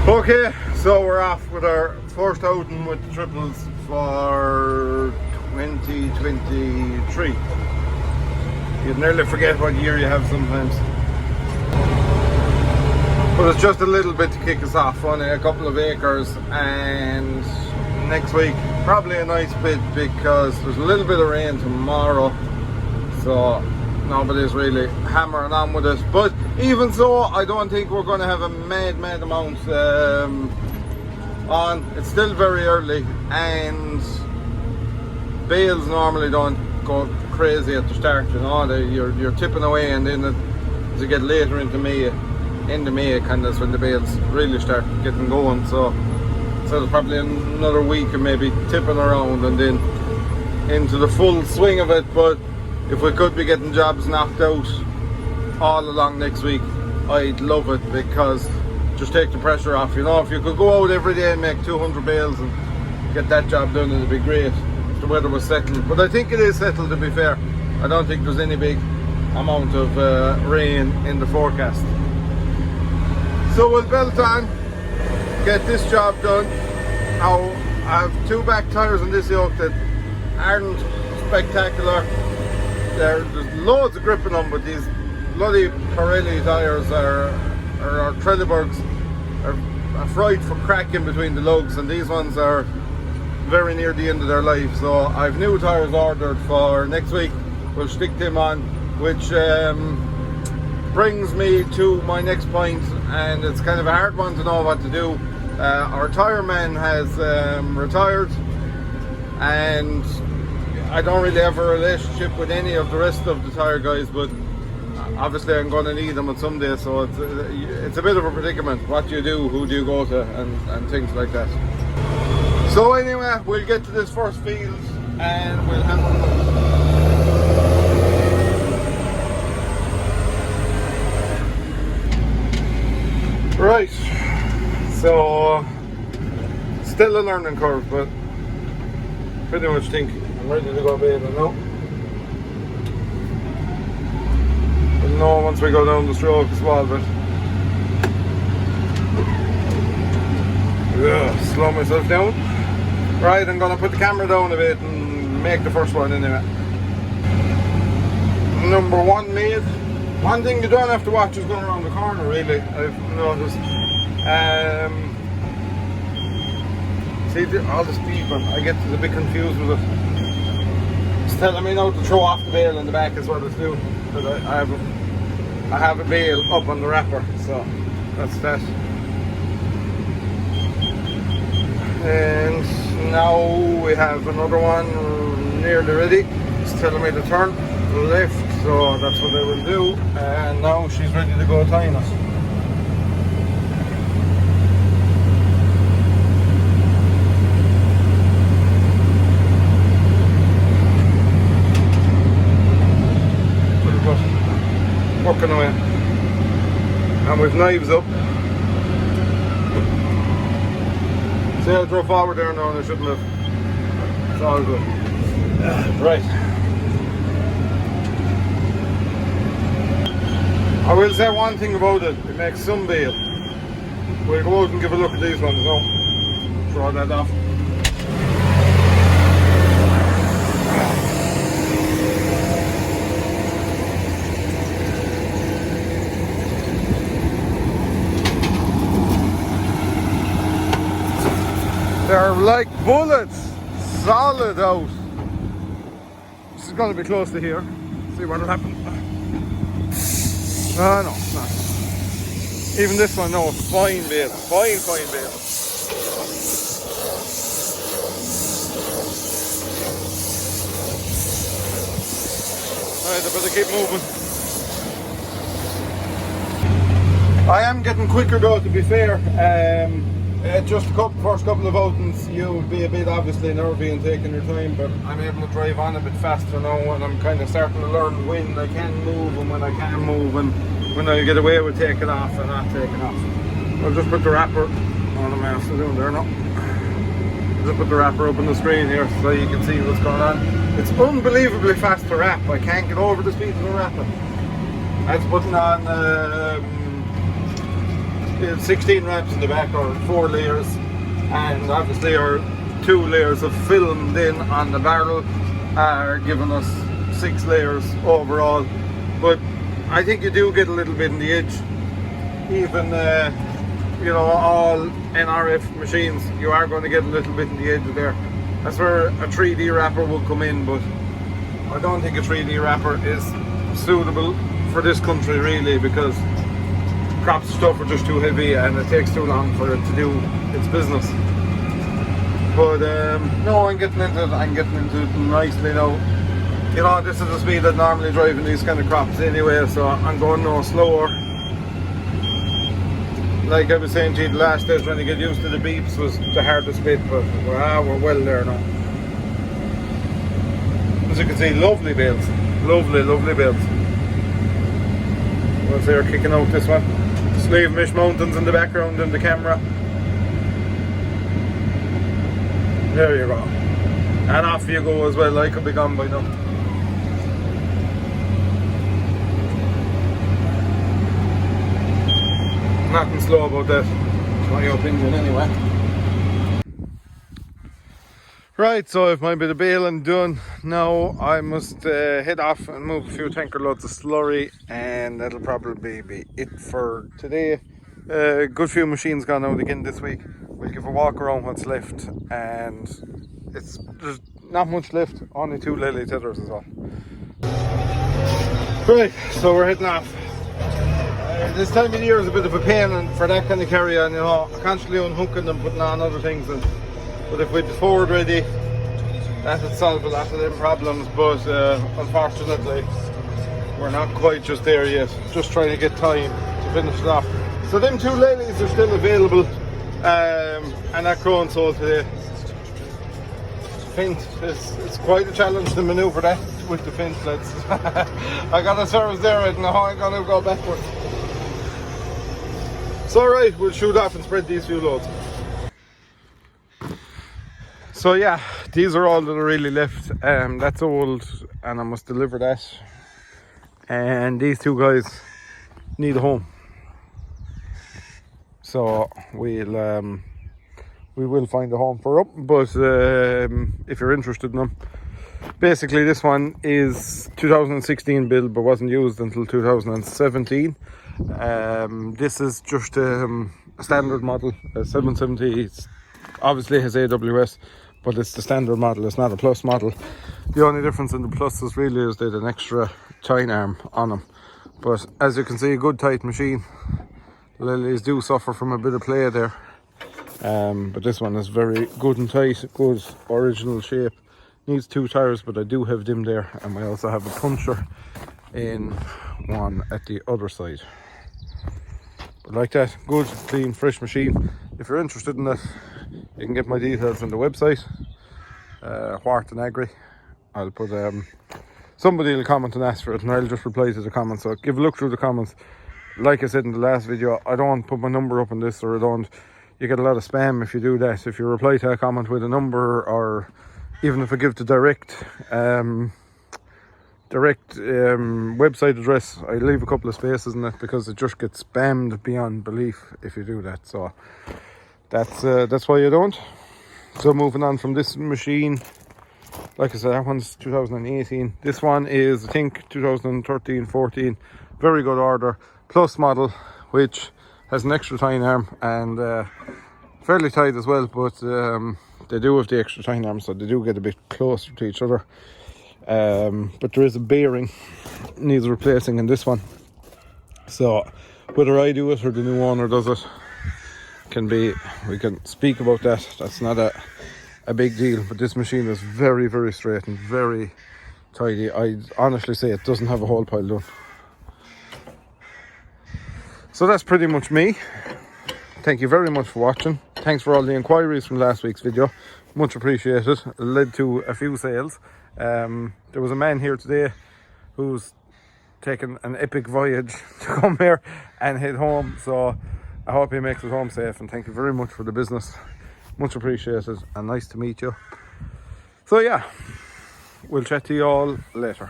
Okay, so we're off with our first outing with the triples for 2023. You'd nearly forget what year you have sometimes. But it's just a little bit to kick us off, only a couple of acres, and next week probably a nice bit because there's a little bit of rain tomorrow, so nobody's really hammering on with it. But even so, I don't think we're going to have a mad amount on. It's still very early, and bales normally don't go crazy at the start, you know. You're tipping away, and then as you get later into May, end of May, kind of is when the bales really start getting going. So there's probably another week of maybe tipping around, and then into the full swing of it. But if we could be getting jobs knocked out all along next week, I'd love it, because just take the pressure off, you know. If you could go out every day and make 200 bales and get that job done, it'd be great if the weather was settled. But I think it is settled, to be fair. I don't think there's any big amount of rain in the forecast. So we'll belt on, get this job done. Now, I have two back tyres on this yoke that aren't spectacular. There's loads of grip in them, but these bloody Pirelli tyres or Trelleborgs are a fright for cracking between the lugs, and these ones are very near the end of their life. So I've new tyres ordered for next week. We'll stick them on, which brings me to my next point, and it's kind of a hard one to know what to do. Our tyre man has retired, and I don't really have a relationship with any of the rest of the tyre guys, but obviously I'm going to need them on some day, so it's a bit of a predicament. What do you do, who do you go to, and things like that. So anyway, we'll get to this first field and we'll handle it. Right, so still a learning curve, but pretty much think I'm ready to go bathing now. We'll know once we go down the stroke as well, but slow myself down. Right, I'm gonna put the camera down a bit and make the first one anyway. Number one made. One thing you don't have to watch is going around the corner, really, I've noticed. See, all the speed, but I get a bit confused with it. It's telling me now to throw off the bale in the back is what it's doing. But I have a bale up on the wrapper, so that's that. And now we have another one nearly ready. It's telling me to turn left, so that's what I will do. And now she's ready to go tying us. Working away, and with knives up. See, I drove forward there now and I shouldn't have. It's all good. Right. I will say one thing about it, it makes some bale. We'll go out and give a look at these ones now. Throw that off. They're like bullets, solid out. This is going to be close to here. See what will happen. No, it's not. Even this one, no, fine bale, fine bale. Alright, I better keep moving. I am getting quicker though, to be fair. Just first couple of outings, you'll be a bit obviously nervy and taking your time, but I'm able to drive on a bit faster now, and I'm kind of starting to learn when I can move and when I can't move, and when I get away with taking off and not taking off. I'll just put the wrapper, what am I still doing there now? Just put the wrapper up on the screen here so you can see what's going on. It's unbelievably fast to wrap. I can't get over the speed of the wrapping. That's putting on the 16 wraps in the back are 4 layers, and obviously our 2 layers of film then on the barrel are giving us 6 layers overall. But I think you do get a little bit in the edge. Even you know, all NRF machines, you are going to get a little bit in the edge of there. That's where a 3D wrapper will come in, but I don't think a 3D wrapper is suitable for this country really, because crop stuff are just too heavy and it takes too long for it to do its business. But no, I'm getting into it nicely now. You know, this is the speed I'd normally drive in these kind of crops anyway, so I'm going no slower. Like I was saying to you the last days, when you get used to the beeps was the hardest bit, but we're well there now. As you can see, lovely bales. Lovely bales. Once they're kicking out this one. Slave Mountains in the background in the camera. There you go. And off you go as well. I could be gone by now. Nothing slow about that. It's my opinion anyway. Right, so if my bit of baling done, now I must head off and move a few tanker loads of slurry, and that'll probably be it for today. Good few machines gone out again this week. We'll give a walk around what's left, and there's not much left, only 2 lily tethers as well. Right, so we're heading off. This time of year is a bit of a pain, and for that kind of carry on, you know, constantly unhooking and putting on other things. But if we had the forward ready, that would solve a lot of them problems. But unfortunately, we're not quite just there yet. Just trying to get time to finish it off. So them 2 lilies are still available, and that crone sold today. Fint, it's quite a challenge to manoeuvre that with the fint, lads. I got a service there right now, I'm gonna go backwards. So alright, we'll shoot off and spread these few loads. So yeah, these are all that are really left. That's old and I must deliver that. And these 2 guys need a home. So we will find a home for them, but if you're interested in them, basically this one is 2016 build but wasn't used until 2017. This is just a standard model, a 770. It obviously has AWS, but it's the standard model, it's not a plus model. The only difference in the pluses really is they had an extra tine arm on them. But as you can see, a good tight machine. Lilies do suffer from a bit of play there, but this one is very good and tight, good original shape. Needs 2 tires, but I do have them there, and I also have a puncher in one at the other side. But like that, good, clean, fresh machine. If you're interested in that, you can get my details on the website, Wharton Agri. I'll put somebody will comment and ask for it, and I'll just reply to the comments. So give a look through the comments. Like I said in the last video, I don't put my number up on this, or you get a lot of spam if you do that. If you reply to a comment with a number, or even if I give the direct website address, I leave a couple of spaces in it, because it just gets spammed beyond belief if you do that. So that's why you don't. So moving on from this machine, like I said, that one's 2018. This one is, I think, 2013-14. Very good order. Plus model, which has an extra tine arm and fairly tight as well, but they do have the extra tine arm, so they do get a bit closer to each other. But there is a bearing needs replacing in this one, so whether I do it or the new owner does it, we can speak about that. That's not a big deal, but this machine is very, very straight and very tidy. I honestly say it doesn't have a whole pile done. So that's pretty much me. Thank you very much for watching. Thanks for all the inquiries from last week's video. Much appreciated. It led to a few sales. There was a man here today who's taken an epic voyage to come here and head home. So I hope he makes it home safe, and thank you very much for the business. Much appreciated and nice to meet you. So yeah, we'll chat to you all later.